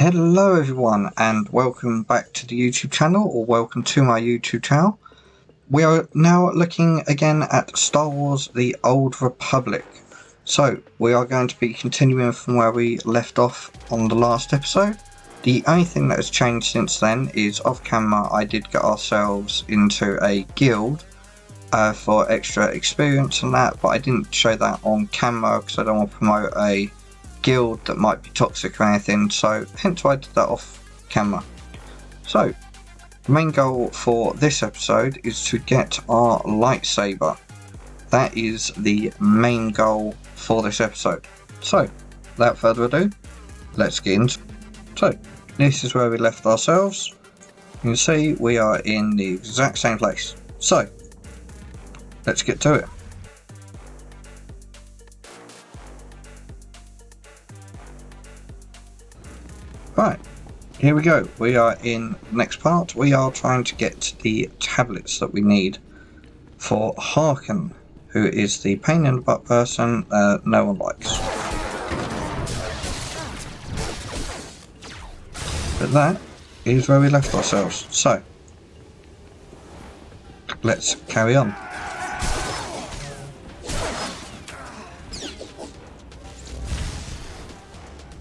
Hello everyone and welcome back to the YouTube channel, or welcome to my YouTube channel. We are now looking again at Star Wars The Old Republic. So we are going to be continuing from where we left off on the last episode. The only thing that has changed since then is off camera I did get ourselves into a guild for extra experience and that, but I didn't show that on camera because I don't want to promote a guild that might be toxic or anything, so hence why I did that off camera. So the main goal for this episode is to get our lightsaber. That is the main goal for this episode. So without further ado, let's get into it. So this is where we left ourselves. You can see we are in the exact same place, so let's get to it. Right, here we go. We are in the next part. We are trying to get the tablets that we need for Harken, who is the pain in the butt person no one likes. But that is where we left ourselves. So let's carry on.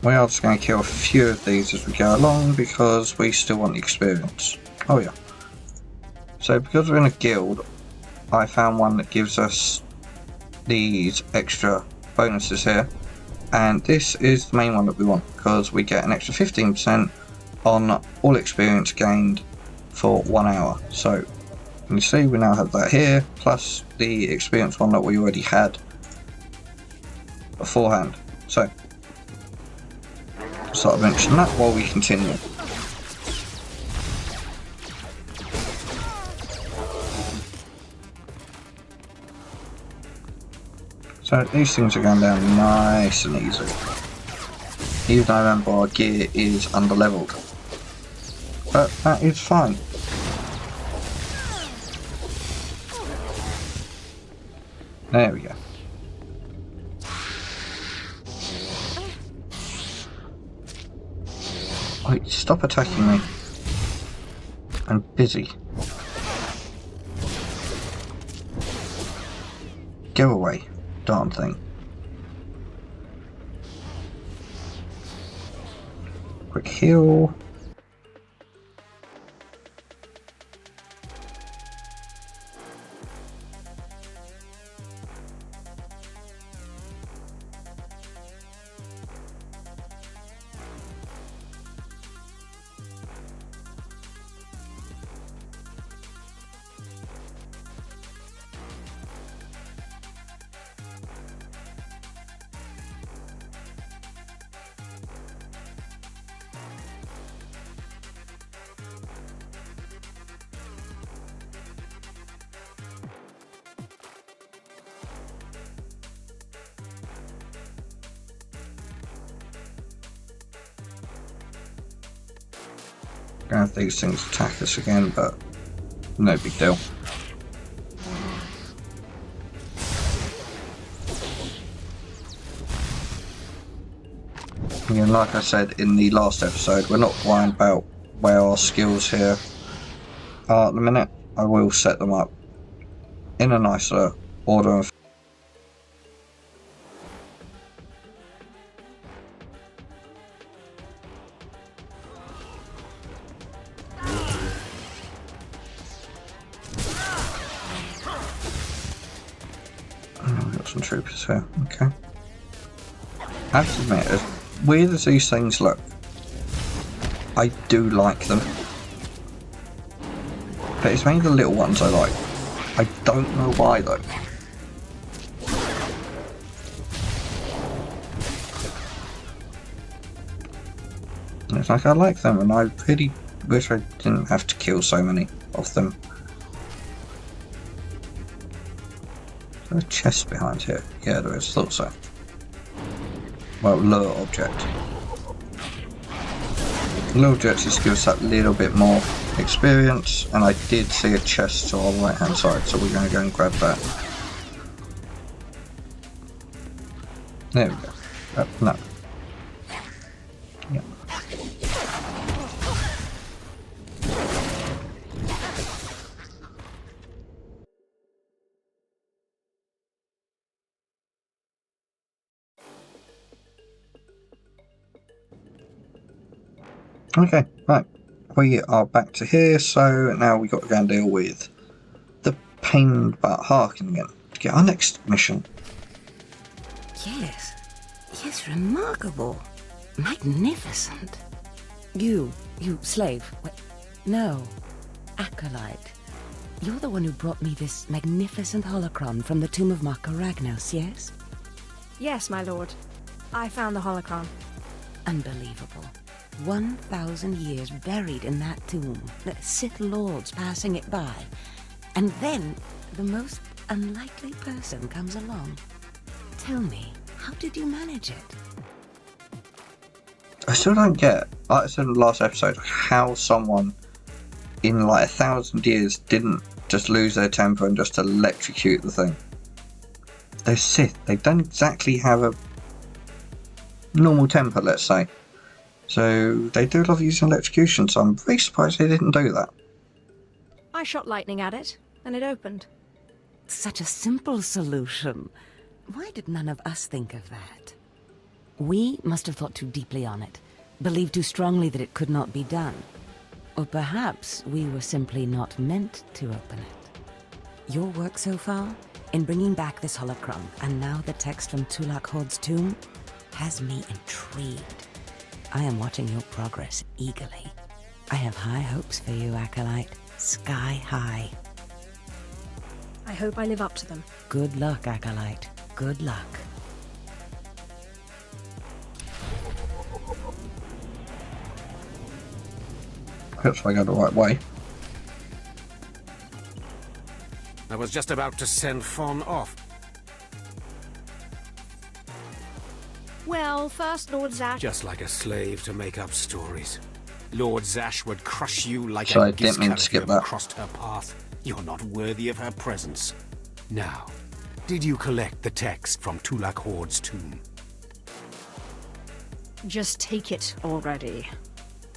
We are just going to kill a few of these as we go along because we still want the experience. Oh yeah. So because we're in a guild, I found one that gives us these extra bonuses here. And this is the main one that we want because we get an extra 15% on all experience gained for 1 hour. So you see we now have that here, plus the experience one that we already had beforehand. So sort of mention that while we continue. So these things are going down nice and easy. Even though I remember our gear is underleveled. But that is fine. There we go. Wait, stop attacking me. I'm busy. Go away, darn thing. Quick heal. Gonna have these things attack us again, but no big deal. Again, like I said in the last episode, we're not worried about where our skills here are at the minute. I will set them up in a nicer order of some troopers here, okay. I have to admit, as weird as these things look, I do like them. But it's mainly the little ones I like. I don't know why though. It's like I like them and I really wish I didn't have to kill so many of them. Is there a chest behind here? Yeah, there is. Thought so. Well, lure object. Lure object just gives us that little bit more experience, and I did see a chest to our right hand side, so we're going to go and grab that. There we go. No. Yeah. Okay, right. We are back to here, so now we got to go and deal with the pain but Harkin again to get our next mission. Yes, remarkable. Magnificent. You slave. Wait, no, acolyte. You're the one who brought me this magnificent holocron from the tomb of Marco Ragnos, yes? Yes, my lord. I found the holocron. Unbelievable. 1,000 years buried in that tomb. The Sith Lords passing it by. And then the most unlikely person comes along. Tell me, how did you manage it? I still don't get, like I said in the last episode, how someone in like 1,000 years didn't just lose their temper and just electrocute the thing. They're Sith. They don't exactly have a normal temper, let's say. So they do love using electrocution, so I'm very surprised they didn't do that. I shot lightning at it, and it opened. Such a simple solution. Why did none of us think of that? We must have thought too deeply on it, believed too strongly that it could not be done. Or perhaps we were simply not meant to open it. Your work so far, in bringing back this holocron, and now the text from Tulak Horde's tomb, has me intrigued. I am watching your progress eagerly. I have high hopes for you, Acolyte. Sky high. I hope I live up to them. Good luck, Acolyte. Good luck. Hope I go the right way. I was just about to send Fawn off. Well, first Lord Zash... Just like a slave to make up stories. Lord Zash would crush you like Sorry, a didn't mean to giscut if skip you that. crossed her path. You're not worthy of her presence. Now, did you collect the text from Tulak Horde's tomb? Just take it already.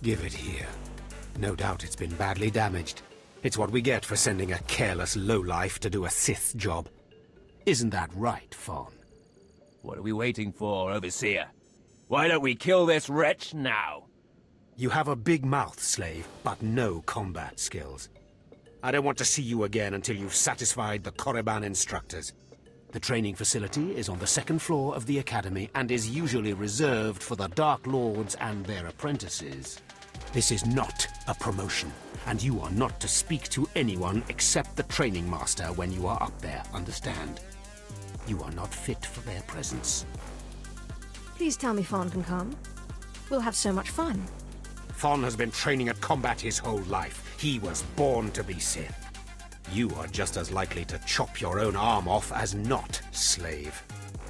Give it here. No doubt it's been badly damaged. It's what we get for sending a careless lowlife to do a Sith job. Isn't that right, Fawn? What are we waiting for, Overseer? Why don't we kill this wretch now? You have a big mouth, slave, but no combat skills. I don't want to see you again until you've satisfied the Korriban instructors. The training facility is on the second floor of the academy and is usually reserved for the Dark Lords and their apprentices. This is not a promotion, and you are not to speak to anyone except the training master when you are up there, understand? You are not fit for their presence. Please tell me Fawn can come. We'll have so much fun. Fawn has been training at combat his whole life. He was born to be Sith. You are just as likely to chop your own arm off as not, slave.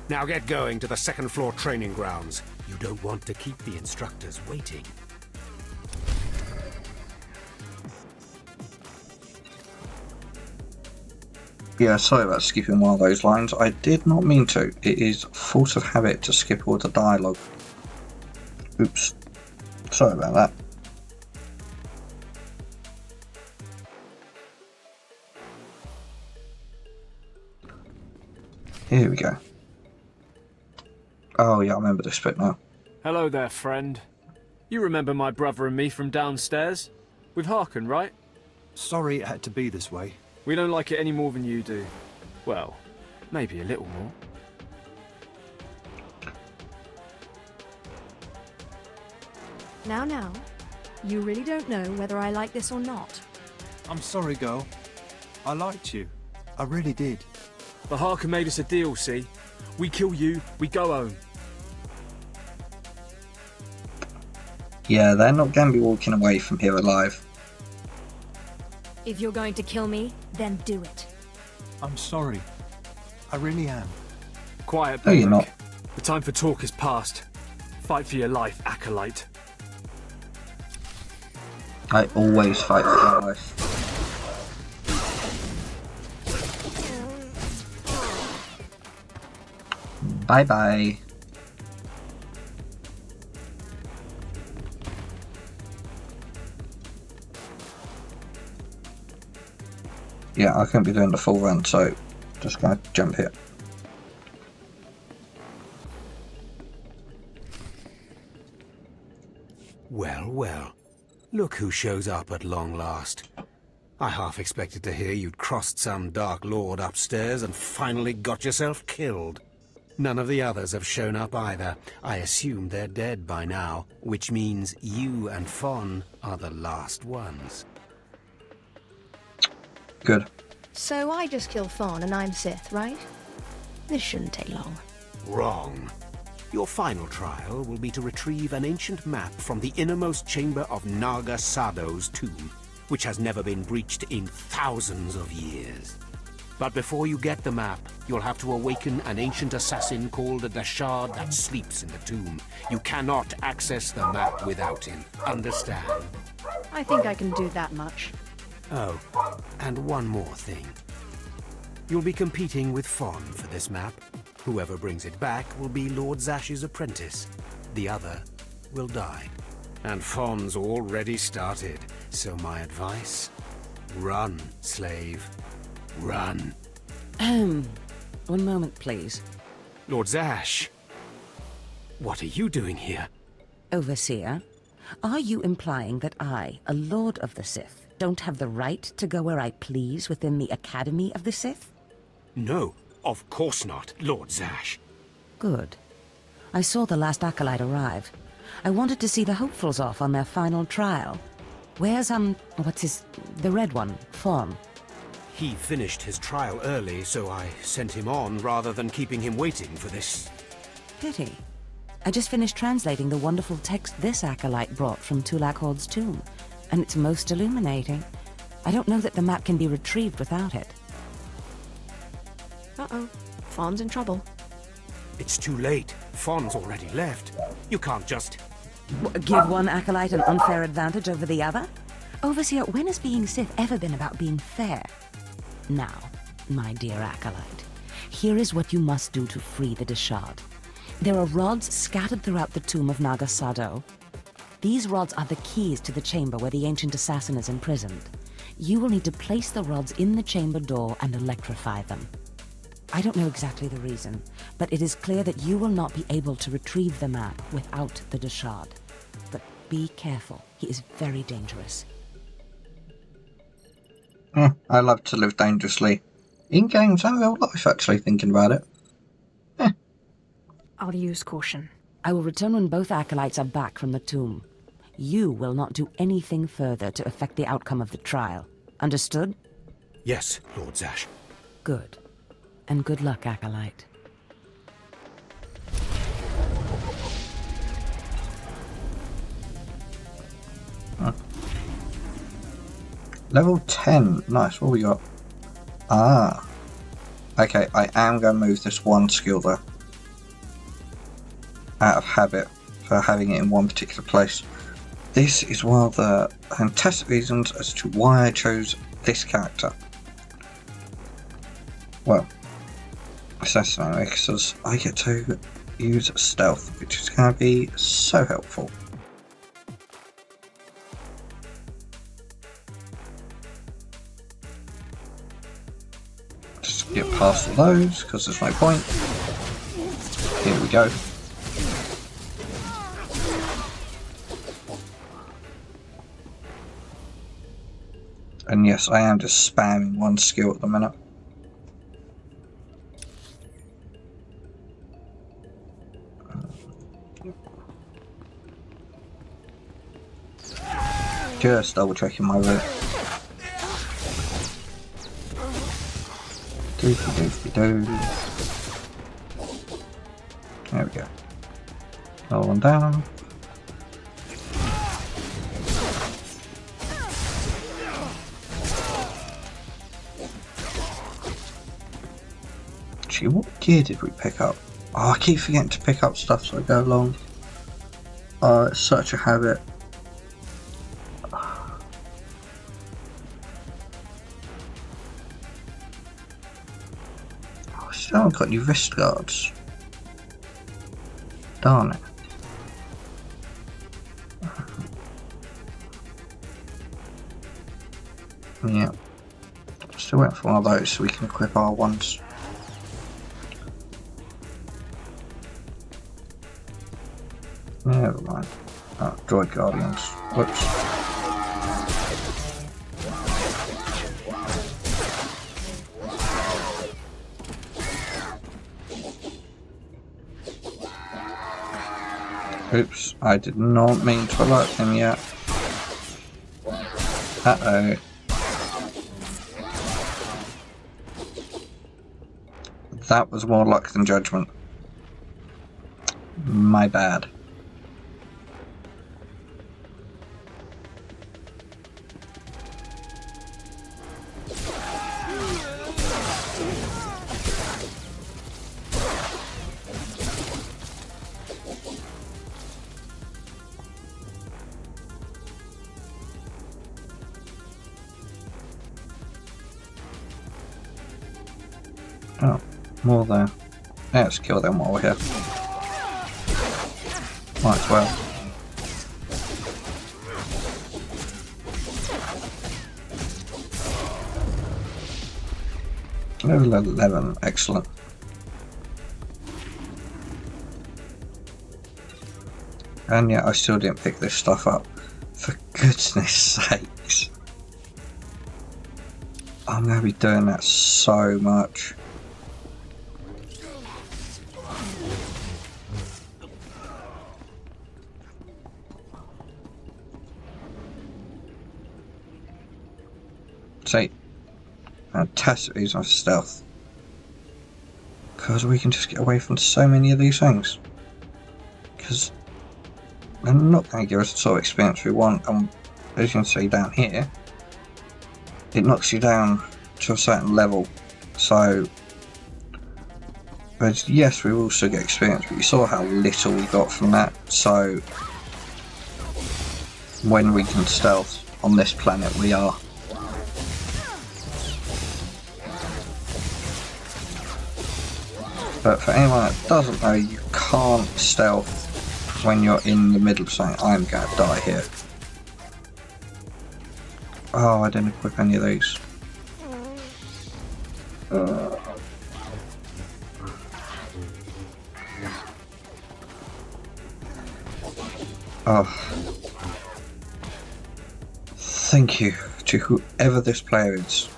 Now get going to the second floor training grounds. You don't want to keep the instructors waiting. Yeah, sorry about skipping one of those lines. I did not mean to. It is force of habit to skip all the dialogue. Oops. Sorry about that. Here we go. Oh yeah, I remember this bit now. Hello there, friend. You remember my brother and me from downstairs? With Harkin, right? Sorry it had to be this way. We don't like it any more than you do. Well, maybe a little more. Now, you really don't know whether I like this or not. I'm sorry, girl. I liked you. I really did. But Harkin made us a deal, see? We kill you, we go home. Yeah, they're not going to be walking away from here alive. If you're going to kill me, then do it. I'm sorry. I really am. Quiet, No, you're not. The time for talk is past. Fight for your life, Acolyte. I always fight for my life. Bye bye. Yeah, I couldn't be doing the full run, so just gonna jump here. Well, well. Look who shows up at long last. I half expected to hear you'd crossed some Dark Lord upstairs and finally got yourself killed. None of the others have shown up either. I assume they're dead by now, which means you and Fon are the last ones. Good. So I just kill Fawn and I'm Sith, right? This shouldn't take long. Wrong. Your final trial will be to retrieve an ancient map from the innermost chamber of Naga Sado's tomb, which has never been breached in thousands of years. But before you get the map, you'll have to awaken an ancient assassin called a Dashard that sleeps in the tomb. You cannot access the map without him. Understand? I think I can do that much. Oh, and one more thing. You'll be competing with Fon for this map. Whoever brings it back will be Lord Zash's apprentice. The other will die. And Fon's already started, so my advice? Run, slave. Run. One moment, please. Lord Zash, what are you doing here? Overseer, are you implying that I, a Lord of the Sith, don't have the right to go where I please within the Academy of the Sith? No, of course not, Lord Zash. Good. I saw the last acolyte arrive. I wanted to see the hopefuls off on their final trial. Where's, the red one, Fon? He finished his trial early, so I sent him on rather than keeping him waiting for this. Pity. I just finished translating the wonderful text this acolyte brought from Tulak Horde's tomb, and it's most illuminating. I don't know that the map can be retrieved without it. Uh-oh. Fawn's in trouble. It's too late. Fon's already left. You can't just... Give one acolyte an unfair advantage over the other? Overseer, when has being Sith ever been about being fair? Now, my dear acolyte, here is what you must do to free the Dashard. There are rods scattered throughout the tomb of Naga Sado. These rods are the keys to the chamber where the ancient assassin is imprisoned. You will need to place the rods in the chamber door and electrify them. I don't know exactly the reason, but it is clear that you will not be able to retrieve the map without the Dashard. But be careful, he is very dangerous. I love to live dangerously. In games and real life, actually, thinking about it. I'll use caution. I will return when both acolytes are back from the tomb. You will not do anything further to affect the outcome of the trial. Understood? Yes, Lord Zash. Good. And good luck, acolyte. Level 10. Nice, what we got? Ah. Okay, I am going to move this one skill there. Out of habit for having it in one particular place. This is one of the fantastic reasons as to why I chose this character. Well, assassinate, because I get to use stealth, which is going to be so helpful. Just get past all those, because there's no point. Here we go. And yes, I am just spamming one skill at the minute. Just double checking my route. Doofy doofy doo. There we go. Another one down. Actually, what gear did we pick up? Oh, I keep forgetting to pick up stuff as I go along. Oh, it's such a habit. I haven't got any wrist guards. Darn it. Yeah. Still waiting for one of those so we can equip our ones. Never mind. Oh. Droid Guardians. Whoops. Oops, I did not mean to alert him yet. Uh-oh. That was more luck than judgment. My bad. Oh, more there. Let's kill them while we're here. Might as well. Level 11, excellent. And yet I still didn't pick this stuff up. For goodness sakes. I'm going to be doing that so much. See, fantastic reason for stealth, because we can just get away from so many of these things, because they're not going to give us the sort of experience we want. And as you can see down here, it knocks you down to a certain level, so but yes, we will still get experience, but you saw how little we got from that. So when we can stealth on this planet, we are. But for anyone that doesn't know, you can't stealth when you're in the middle of something. I'm going to die here. Oh, I didn't equip any of these. Oh. Thank you to whoever this player is.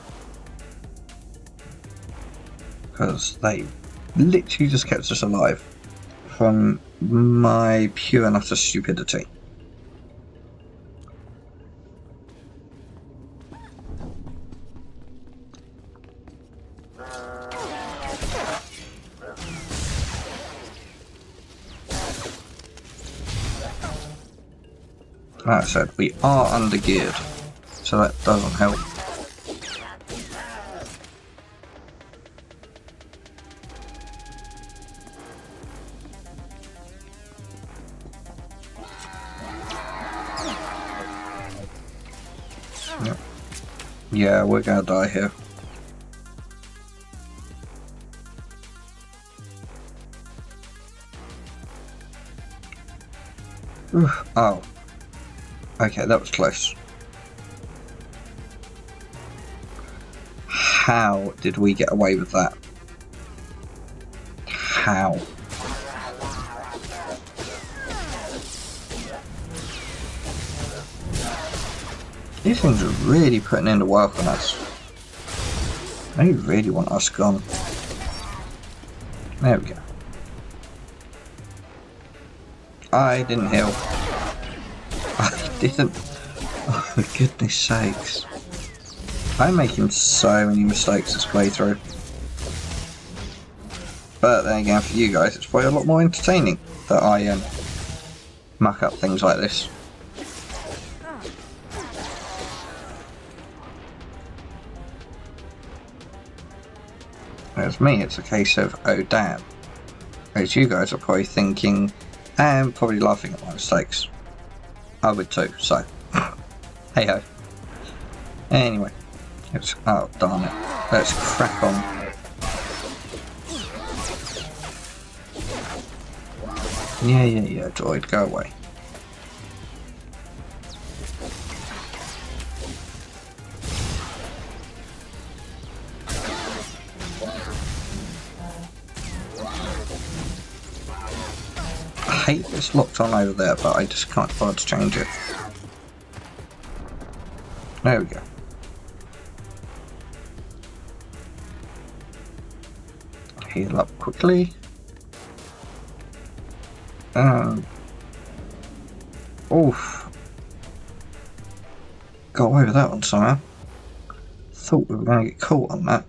Because they literally just kept us alive from my pure and utter stupidity. Like I said, we are under-geared, so that doesn't help. Yep. Yeah, we're gonna die here. Oof. Oh. Okay, that was close. How did we get away with that? How? These things are really putting in the work on us. They really want us gone. There we go. I didn't heal. I didn't. Oh, for goodness sakes. I'm making so many mistakes this playthrough. But then again, for you guys, it's probably a lot more entertaining that I muck up things like this. Whereas me, it's a case of, oh damn. Whereas you guys are probably thinking, and probably laughing at my mistakes. I would too, so hey ho. Anyway, it's, oh darn it, let's crack on. Yeah, droid, go away. hate it's locked on over there, but I just can't bother to change it. There we go. Heal up quickly. Oof. Got away with that one somehow. Thought we were going to get caught on that.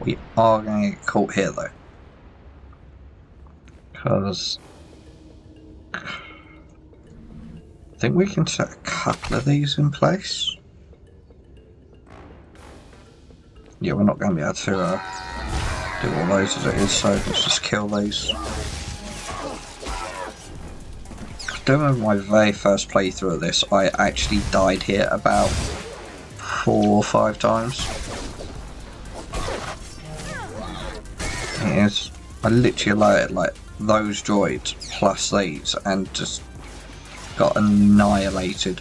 We are going to get caught here though. Because I think we can set a couple of these in place. Yeah, we're not going to be able to do all those as it is, so let's just kill these. I don't remember my very first playthrough of this, I actually died here about 4 or 5 times. It is. I literally alerted like those droids plus these and just got annihilated.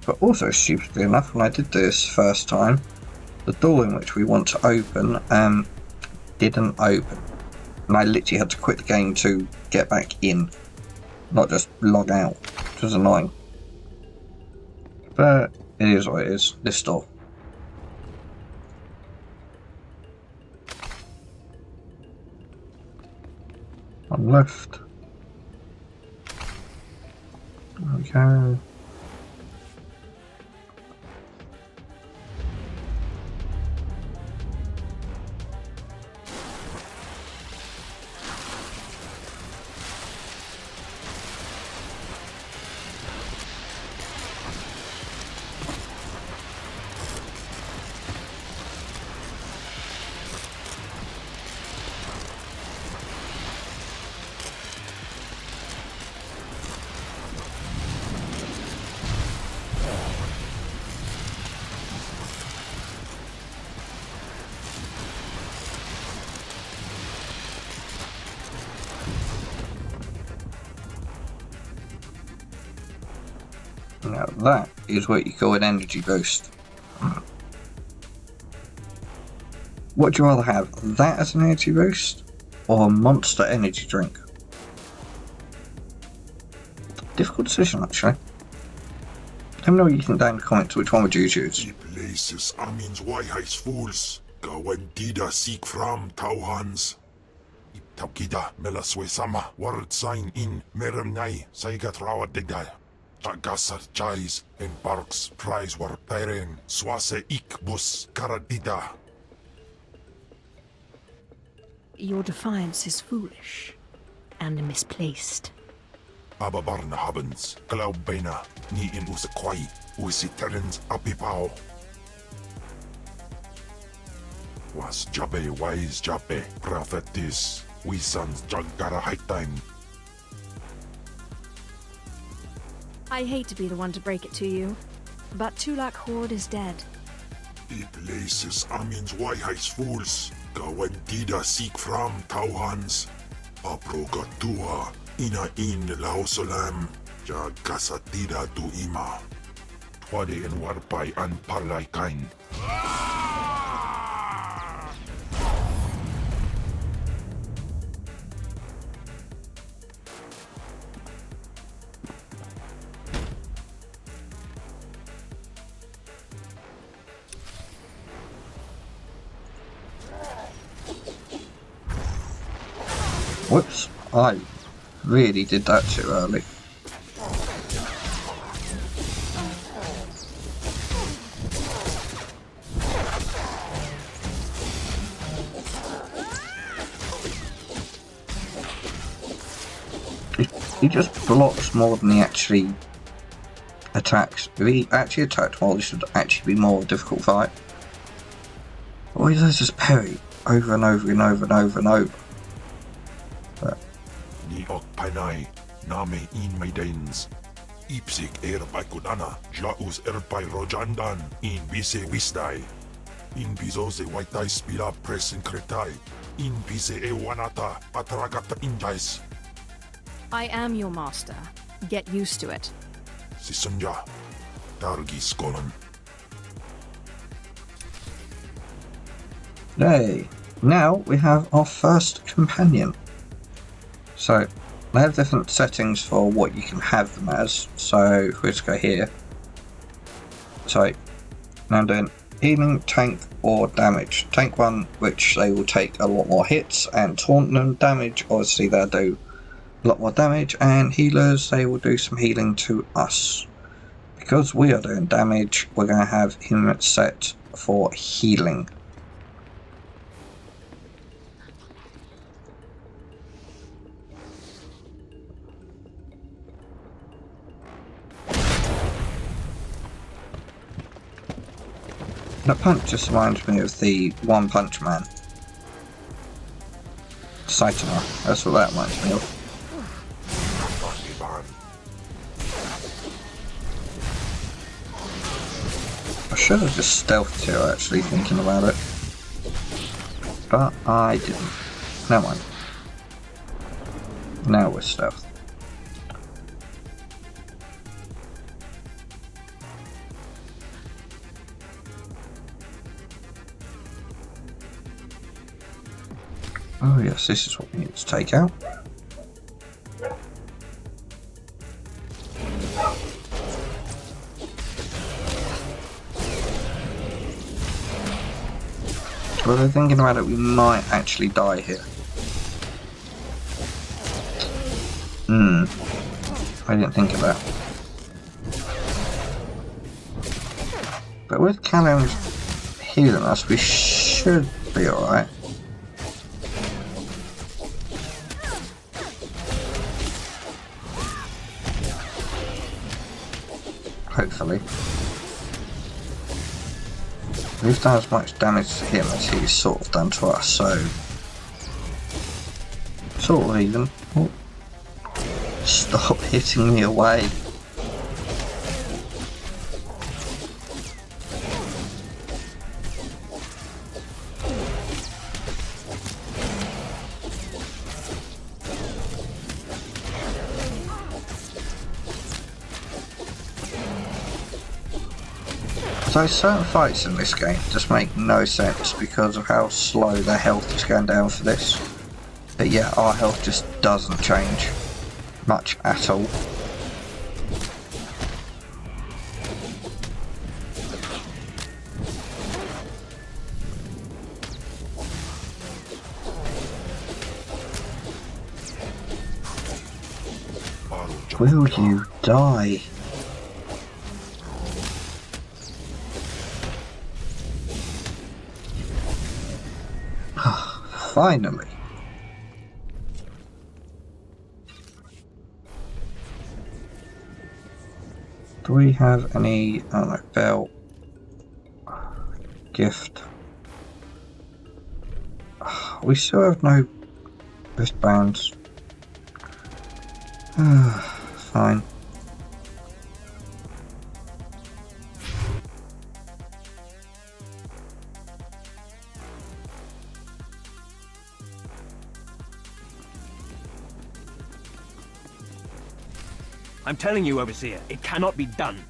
But also, stupidly enough, when I did this first time, the door in which we want to open didn't open. And I literally had to quit the game to get back in, not just log out, which was annoying. But it is what it is, this door. One left. There we go. Now that is what you call an energy boost. What do you rather have, that as an energy boost, or a monster energy drink? Difficult decision actually. Let me know what you think down in the comments, which one would you choose? Places Amin's Waiheis fools. Gawandida seek from Tauhans. Taukida Melaswe Sama word sign in Meremnai Saigat Rawa Degdai. Tagasar Chais and Parks Prize war Peren Swase Ikbus Karadida. Your defiance is foolish and misplaced. Ababarna Habens, Glaubena, Ni in Usakwai, Usiterens Apipao. Was Jabe wise Jabe, prophetess, we sons Jagara high time. I hate to be the one to break it to you, but Tulak Horde is dead. It places Amin's Waiheis fools. Gawandida seek from Tauhans. Aprogatua. Ina in lausolam. Jagasatida tu ima. Twade en warpai an parlay kain. Whoops, I really did that too early. He just blocks more than he actually attacks. If he actually attacked more, this would actually be more of a difficult fight. All he does is parry over and over and over and over and over. Ni ok panay, name in maidens. Ipsik erpai kudana, jaus erpai rojandan in bise wisdai. In piso se waitai spila presen kretai. In pise e wanata atragata injais. I am your master. Get used to it. Sisunja. Dargi skolan. Yay! Now we have our first companion. So, they have different settings for what you can have them as. So, if we just go here. So, now I'm doing healing, tank, or damage. Tank one, which they will take a lot more hits and taunt them. Damage, obviously they'll do a lot more damage. And healers, they will do some healing to us. Because we are doing damage, we're going to have him set for healing. That punch just reminds me of the One Punch Man. Saitama, that's what that reminds me of. I should have just stealthed here actually, thinking about it. But I didn't. Never mind. Now we're stealth. Oh yes, this is what we need to take out. Well, they're thinking about it, we might actually die here. I didn't think of that. But with Callum's healing us, we should be alright. Hopefully. We've done as much damage to him as he's sort of done to us, so... sort of even. Oh. Stop hitting me away. So certain fights in this game just make no sense because of how slow their health is going down for this. But yeah, our health just doesn't change much at all. Will you die? Finally. Do we have any, I don't know, belt, gift? We still have no wristbands. Fine. I'm telling you, Overseer, it cannot be done.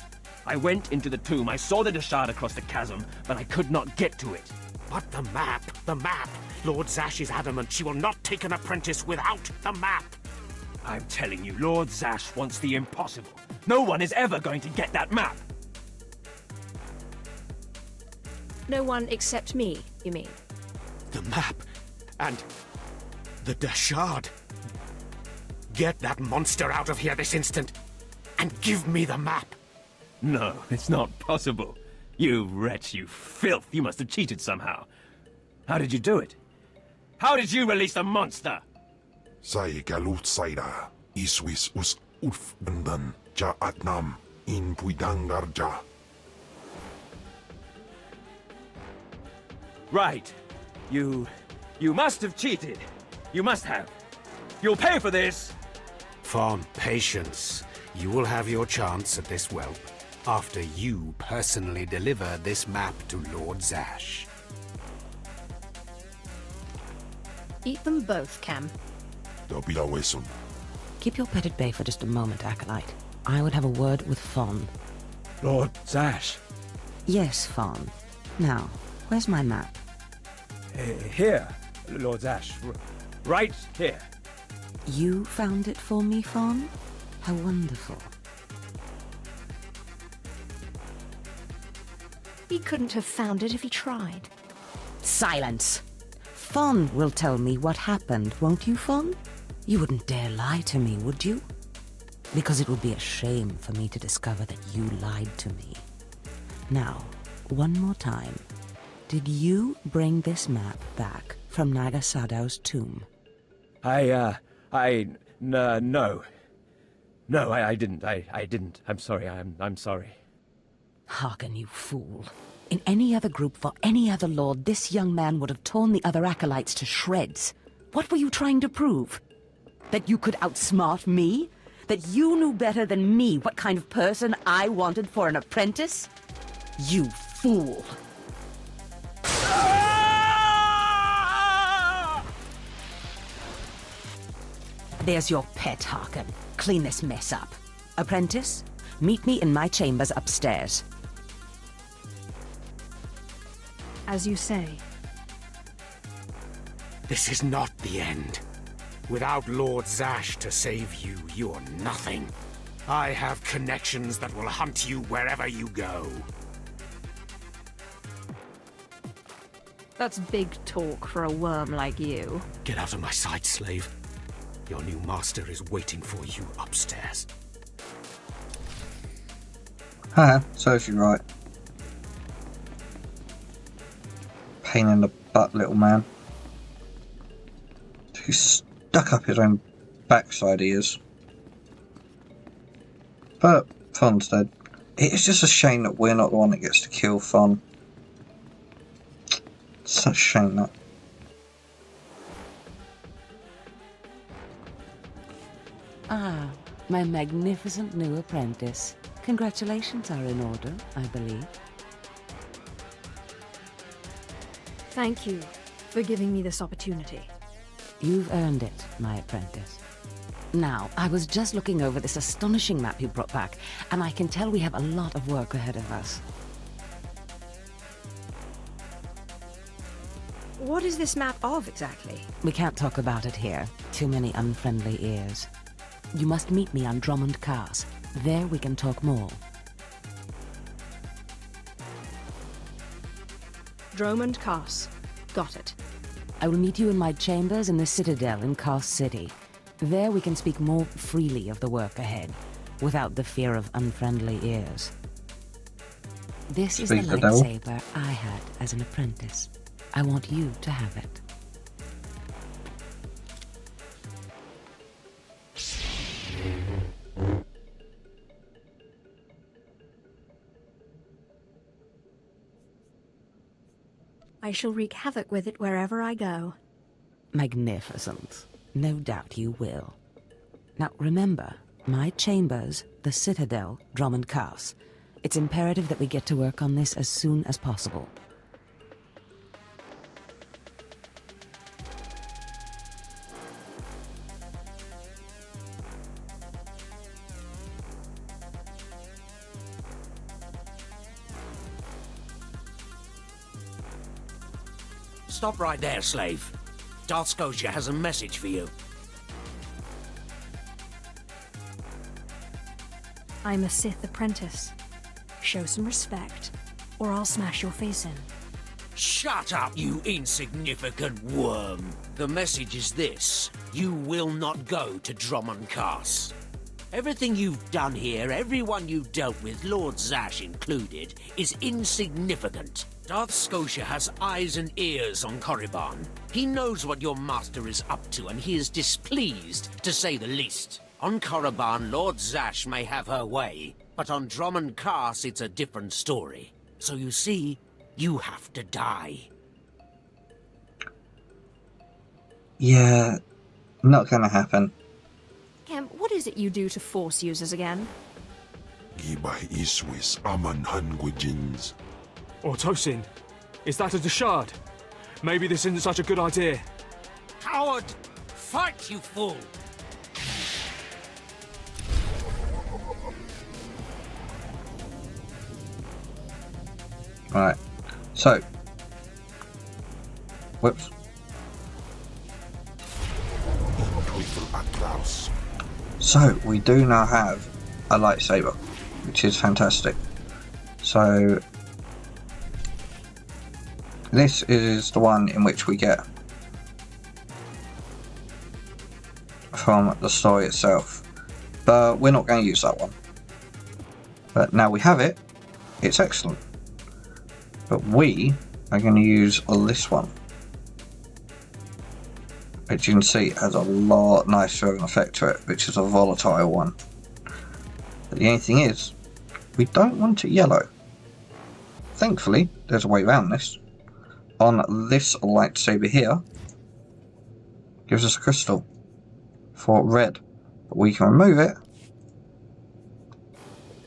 I went into the tomb, I saw the Deshard across the chasm, but I could not get to it. But the map! Lord Zash is adamant she will not take an apprentice without the map! I'm telling you, Lord Zash wants the impossible. No one is ever going to get that map! No one except me, you mean? The map! And the Deshard! Get that monster out of here this instant! And give me the map! No, it's not possible. You wretch, you filth, you must have cheated somehow. How did you do it? How did you release the monster? Sai galut saira. Iswis us ulf bandan. Ja atnam. In puidangarja. Right. You must have cheated. You must have. You'll pay for this! Fawn, patience. You will have your chance at this whelp, after you personally deliver this map to Lord Zash. Eat them both, Cam. Dobila wesun. Keep your pet at bay for just a moment, Acolyte. I would have a word with Fawn. Lord Zash. Yes, Fawn. Now, where's my map? Here, Lord Zash. Right here. You found it for me, Fawn? How wonderful. He couldn't have found it if he tried. Silence! Fawn will tell me what happened, won't you, Fawn? You wouldn't dare lie to me, would you? Because it would be a shame for me to discover that you lied to me. Now, one more time. Did you bring this map back from Nagasadow's tomb? No. No, I didn't. I didn't. I'm sorry. I'm sorry. Hearken, you fool. In any other group for any other lord, this young man would have torn the other acolytes to shreds. What were you trying to prove? That you could outsmart me? That you knew better than me what kind of person I wanted for an apprentice? You fool. There's your pet, Harkin. Clean this mess up. Apprentice, meet me in my chambers upstairs. As you say. This is not the end. Without Lord Zash to save you, you're nothing. I have connections that will hunt you wherever you go. That's big talk for a worm like you. Get out of my sight, slave. Your new master is waiting for you upstairs. Haha, serves you right. Pain in the butt, little man. Who's stuck up his own backside he is. But Fon's dead. It's just a shame that we're not the one that gets to kill Fon. Such a shame that. Ah, my magnificent new apprentice. Congratulations are in order, I believe. Thank you for giving me this opportunity. You've earned it, my apprentice. Now, I was just looking over this astonishing map you brought back, and I can tell we have a lot of work ahead of us. What is this map of, exactly? We can't talk about it here. Too many unfriendly ears. You must meet me on Drummond Cars. There we can talk more. Drummond Cars. Got it. I will meet you in my chambers in the Citadel in Kars City. There we can speak more freely of the work ahead, without the fear of unfriendly ears. This is the lightsaber I had as an apprentice. I want you to have it. I shall wreak havoc with it wherever I go. Magnificent. No doubt you will. Now remember, my chambers, the Citadel, Drummond Cars. It's imperative that we get to work on this as soon as possible. Stop right there, slave. Darth Scotia has a message for you. I'm a Sith apprentice. Show some respect, or I'll smash your face in. Shut up, you insignificant worm. The message is this. You will not go to Drummond Cars. Everything you've done here, everyone you've dealt with, Lord Zash included, is insignificant. Darth Scotia has eyes and ears on Korriban. He knows what your master is up to, and he is displeased, to say the least. On Korriban, Lord Zash may have her way, but on Drummond Cars, it's a different story. So you see, you have to die. Yeah, not gonna happen. Cam, what is it you do to Force users again? Gibay iswis aman hangujins. Or Tosin, is that a Deshard? Maybe this isn't such a good idea. coward! Fight, you fool! Right, so, whoops. So, we do now have a lightsaber, which is fantastic. So, this is the one in which we get from the story itself, but we're not going to use that one. But now we have it, it's excellent. But we are going to use this one, which you can see has a lot nicer of an effect to it, which is a volatile one. But the only thing is, we don't want it yellow. Thankfully, there's a way around this. On this lightsaber here, gives us a crystal for red, but we can remove it.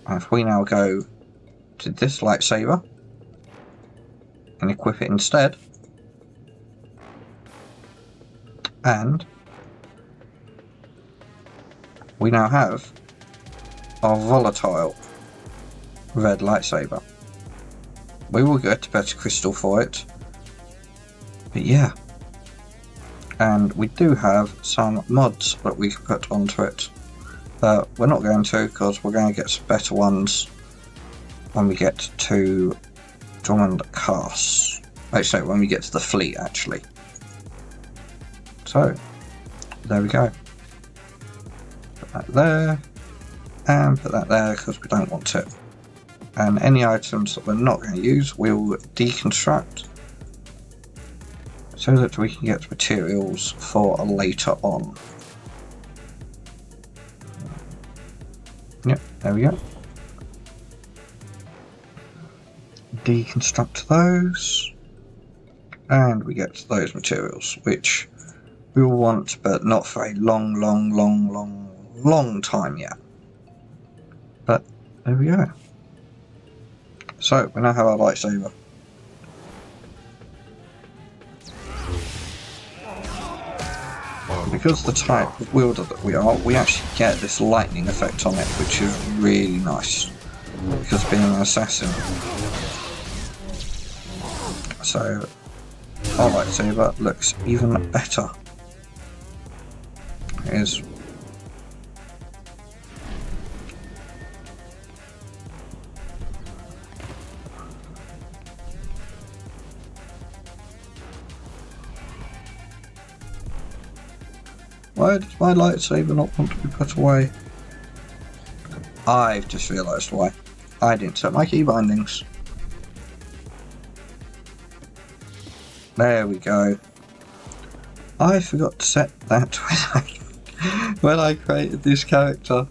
And if we now go to this lightsaber and equip it instead, and we now have our volatile red lightsaber. We will get a better crystal for it, but yeah. And we do have some mods that we can put onto it, but we're not going to, because we're going to get some better ones when we get to Drummond Casts. Actually, when we get to the fleet, actually. So, there we go. Put that there, and put that there, because we don't want it. And any items that we're not going to use, we'll deconstruct, so that we can get materials for later on. Yep, there we go. Deconstruct those, and we get those materials, which we will want, but not for a long time yet. But there we go. So we now have our lightsaber. Because the type of wielder that we are, we actually get this lightning effect on it, which is really nice, because being an assassin. So our lightsaber looks even better. It is. Why does my lightsaber not want to be put away? I've just realised why. I didn't set my key bindings. There we go. I forgot to set that when I created this character.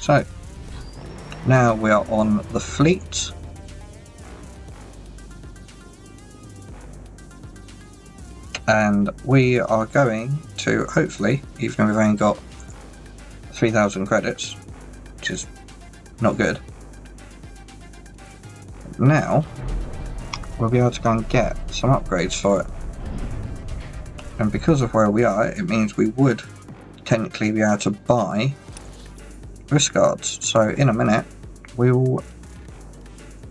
So, now we are on the fleet. And we are going to, hopefully, even if we've only got 3,000 credits, which is not good, now we'll be able to go and get some upgrades for it. And because of where we are, it means we would technically be able to buy wrist guards. So in a minute we'll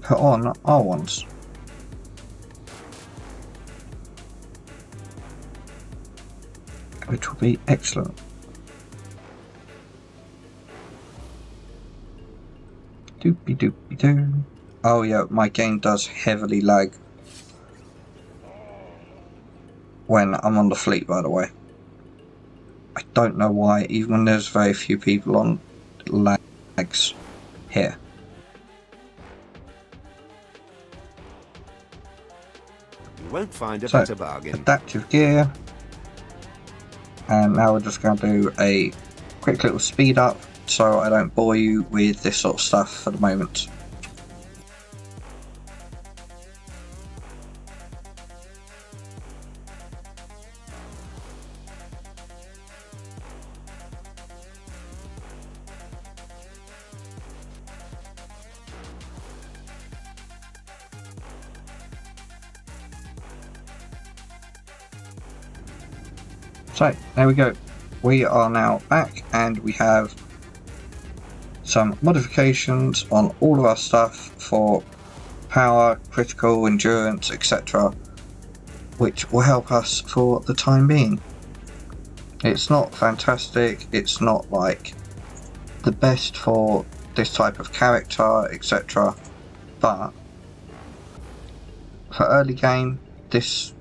put on our ones. Which will be excellent. Doopy doopy doo. Oh yeah, my game does heavily lag when I'm on the fleet, by the way. I don't know why, even when there's very few people on, lags here. You won't find a So, better bargain. adaptive gear. And now we're just going to do a quick little speed up so I don't bore you with this sort of stuff for the moment. So, there we go. We are now back and we have some modifications on all of our stuff for power, critical, endurance, etc. which will help us for the time being. It's not fantastic, it's not like the best for this type of character, etc. But for early game, this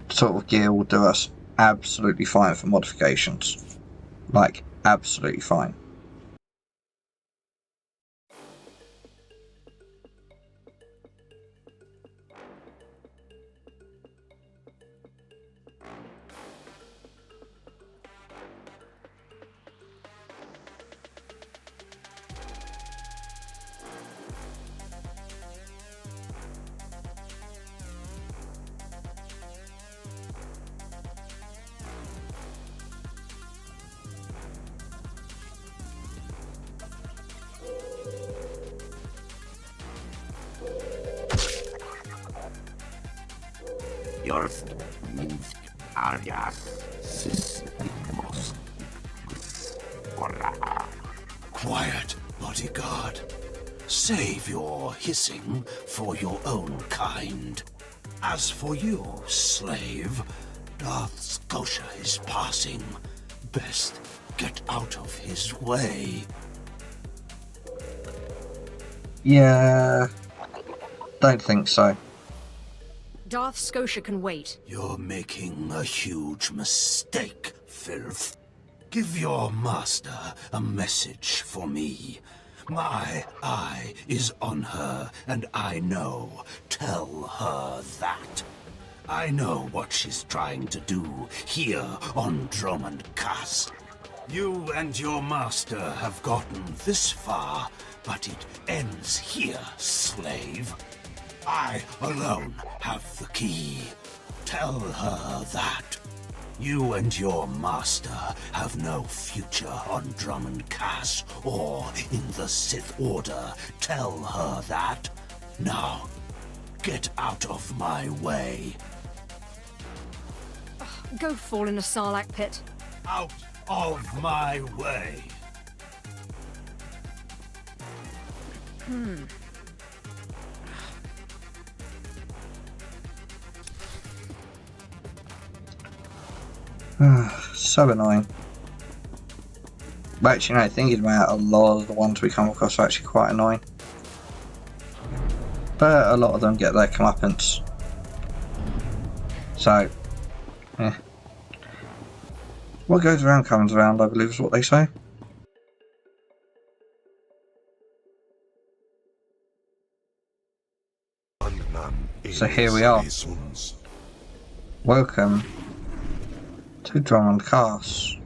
sort of gear will do us absolutely fine for modifications. Like, absolutely fine. Yours means Arias Sismos. Quiet, bodyguard. Save your hissing for your own kind. As for you, slave, Darth Scotia is passing. Best get out of his way. Yeah, don't think so. Darth Scotia can wait. You're making a huge mistake, filth. Give your master a message for me. My eye is on her, and I know. Tell her that. I know what she's trying to do here on Drummond Cast. You and your master have gotten this far, but it ends here, slave. I alone have the key. Tell her that. You and your master have no future on Drummond Cass or in the Sith Order. Tell her that. Now, get out of my way. Go fall in a Sarlacc pit. Out of my way. So annoying. But actually, no, thinking about it, a lot of the ones we come across are actually quite annoying. But a lot of them get their comeuppance. So, yeah. What goes around comes around, I believe is what they say. So here we are. Welcome to Drummond Cast.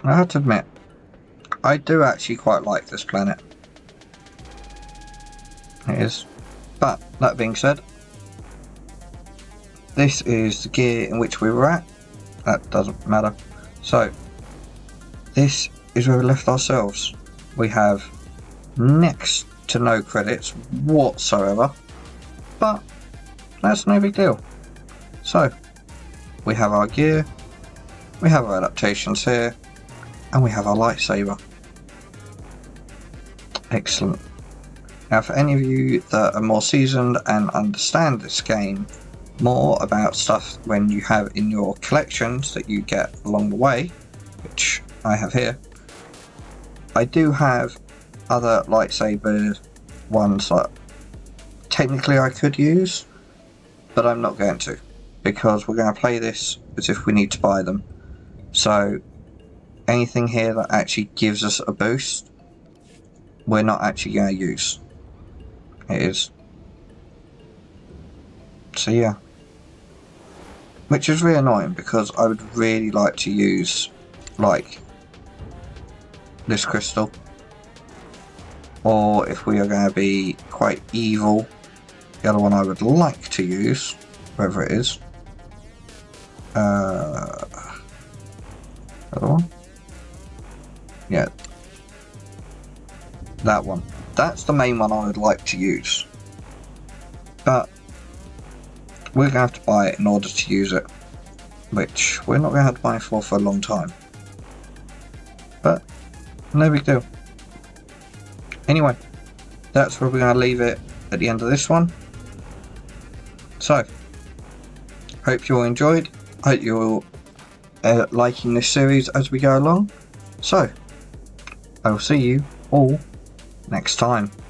I have to admit, I do actually quite like this planet. It is. But, that being said, this is the gear in which we were at. That doesn't matter. So, this is where we left ourselves. We have next to no credits whatsoever, but that's no big deal. So, we have our gear, we have our adaptations here, and we have our lightsaber. Excellent. Now, for any of you that are more seasoned and understand this game more about stuff when you have in your collections that you get along the way, which I have here, I do have other lightsaber ones that technically I could use, but I'm not going to, because we're going to play this as if we need to buy them. So anything here that actually gives us a boost, we're not actually going to use. It is. So yeah. Which is really annoying because I would really like to use, like, this crystal. Or if we are going to be quite evil, the other one I would like to use, wherever it is. Other one? Yeah. That one. That's the main one I would like to use. But we're going to have to buy it in order to use it. Which we're not going to have to buy for a long time. But no big deal. Anyway, that's where we're going to leave it at the end of this one. So, hope you all enjoyed. Hope you're all liking this series as we go along. So, I will see you all next time.